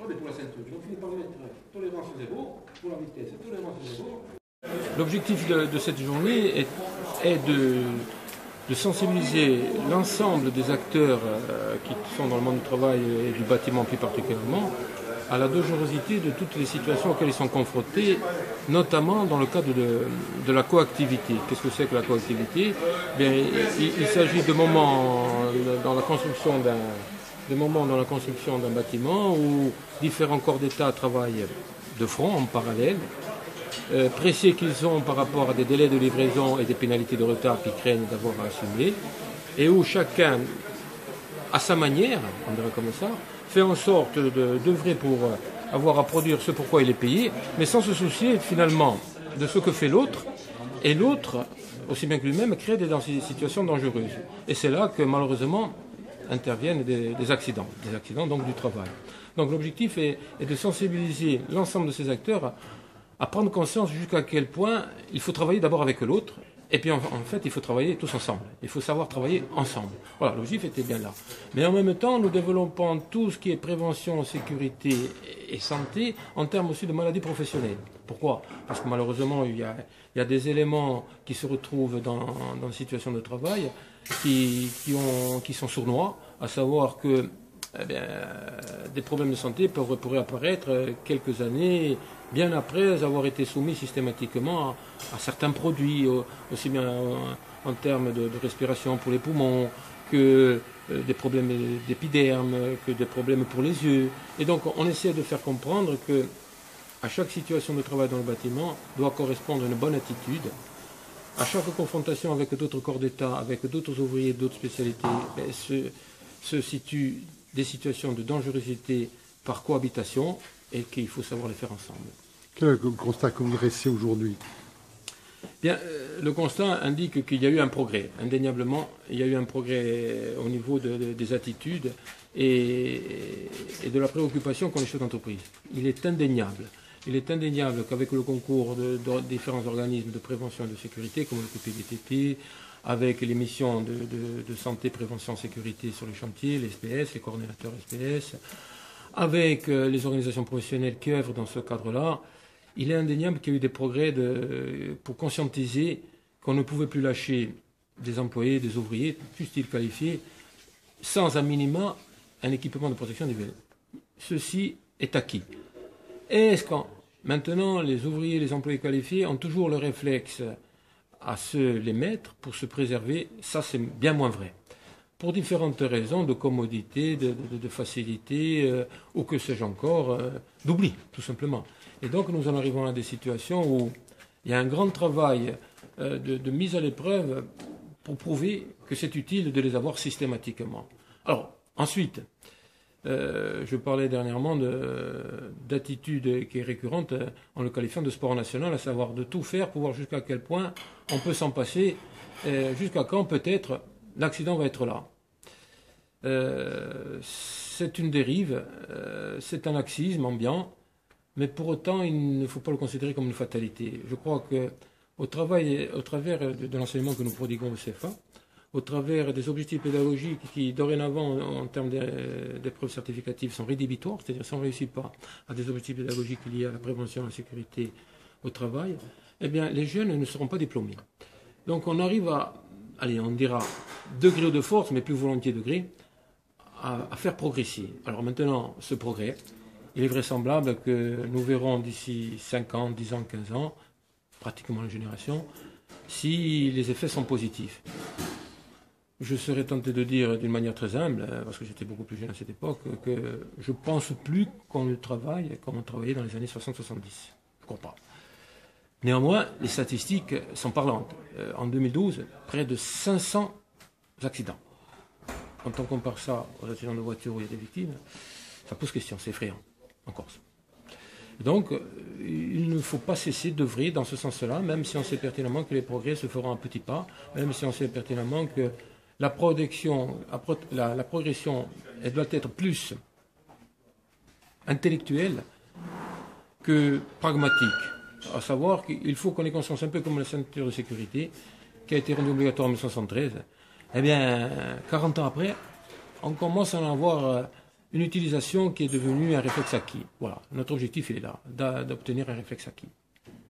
Regardez pour la ceinture, ils ont fini par mettre tolérance zéro pour la vitesse, tolérance zéro. L'objectif de cette journée est de sensibiliser l'ensemble des acteurs qui sont dans le monde du travail et du bâtiment plus particulièrement à la dangerosité de toutes les situations auxquelles ils sont confrontés, notamment dans le cadre de la coactivité. Qu'est-ce que c'est que la coactivité? Bien, il s'agit de moments dans la construction d'un bâtiment où différents corps d'État travaillent de front, en parallèle, pressés qu'ils ont par rapport à des délais de livraison et des pénalités de retard qu'ils craignent d'avoir à assumer, et où chacun, à sa manière, on dirait comme ça, fait en sorte d'œuvrer pour avoir à produire ce pourquoi il est payé, mais sans se soucier finalement de ce que fait l'autre, et l'autre, aussi bien que lui-même, crée des situations dangereuses. Et c'est là que malheureusement interviennent des accidents donc du travail. Donc l'objectif est de sensibiliser l'ensemble de ces acteurs à prendre conscience jusqu'à quel point il faut travailler d'abord avec l'autre, et puis en fait il faut travailler tous ensemble. Il faut savoir travailler ensemble. Voilà, l'objectif était bien là. Mais en même temps, nous développons tout ce qui est prévention, sécurité et santé en termes aussi de maladies professionnelles. Pourquoi? Parce que malheureusement, il y a des éléments qui se retrouvent dans une situation de travail qui sont sournois, à savoir que des problèmes de santé pourraient apparaître quelques années bien après avoir été soumis systématiquement à certains produits, aussi bien en termes de respiration pour les poumons, que des problèmes d'épiderme, que des problèmes pour les yeux. Et donc on essaie de faire comprendre que à chaque situation de travail dans le bâtiment doit correspondre une bonne attitude. À chaque confrontation avec d'autres corps d'État, avec d'autres ouvriers, d'autres spécialités, se situent des situations de dangerosité par cohabitation et qu'il faut savoir les faire ensemble. Quel est le constat que vous dressez aujourd'hui? Bien, le constat indique qu'il y a eu un progrès. Indéniablement, il y a eu un progrès au niveau des attitudes et de la préoccupation qu'ont les chefs d'entreprise. Il est indéniable. Il est indéniable qu'avec le concours de différents organismes de prévention et de sécurité, comme le PPDTP, avec les missions de santé, prévention, sécurité sur les chantiers, les SPS, les coordinateurs SPS, avec les organisations professionnelles qui œuvrent dans ce cadre-là, il est indéniable qu'il y a eu des progrès pour conscientiser qu'on ne pouvait plus lâcher des employés, des ouvriers, fussent-ils qualifiés, sans à minima un équipement de protection individuelle. Ceci est acquis. Est-ce que maintenant les ouvriers, les employés qualifiés ont toujours le réflexe à se les mettre pour se préserver? Ça, c'est bien moins vrai. Pour différentes raisons de commodité, de facilité, ou que sais-je encore, d'oubli, tout simplement. Et donc nous en arrivons à des situations où il y a un grand travail de mise à l'épreuve pour prouver que c'est utile de les avoir systématiquement. Alors, ensuite, je parlais dernièrement d'attitude qui est récurrente en le qualifiant de sport national, à savoir de tout faire pour voir jusqu'à quel point on peut s'en passer, jusqu'à quand peut-être l'accident va être là. C'est une dérive, c'est un laxisme ambiant, mais pour autant il ne faut pas le considérer comme une fatalité. Je crois qu'au travers de l'enseignement que nous prodiguons au CFA, au travers des objectifs pédagogiques qui, dorénavant, en termes d'épreuves certificatives, sont rédhibitoires, c'est-à-dire si on ne réussit pas à des objectifs pédagogiques liés à la prévention et à la sécurité au travail, eh bien, les jeunes ne seront pas diplômés. Donc on arrive à, allez, on dira, degré de force, mais plus volontiers degré, à faire progresser. Alors maintenant, ce progrès, il est vraisemblable que nous verrons d'ici 5 ans, 10 ans, 15 ans, pratiquement une génération, si les effets sont positifs. Je serais tenté de dire d'une manière très humble, parce que j'étais beaucoup plus jeune à cette époque, que je ne pense plus qu'on travaille comme on travaillait dans les années 60-70. Je ne crois pas. Néanmoins, les statistiques sont parlantes. En 2012, près de 500 accidents. Quand on compare ça aux accidents de voiture où il y a des victimes, ça pose question, c'est effrayant, en Corse. Donc, il ne faut pas cesser d'œuvrer dans ce sens-là, même si on sait pertinemment que les progrès se feront à petits pas, même si on sait pertinemment que la progression, elle doit être plus intellectuelle que pragmatique. À savoir qu'il faut qu'on ait conscience, un peu comme la ceinture de sécurité, qui a été rendue obligatoire en 1973. Eh bien, 40 ans après, on commence à en avoir une utilisation qui est devenue un réflexe acquis. Voilà, notre objectif il est là, d'obtenir un réflexe acquis.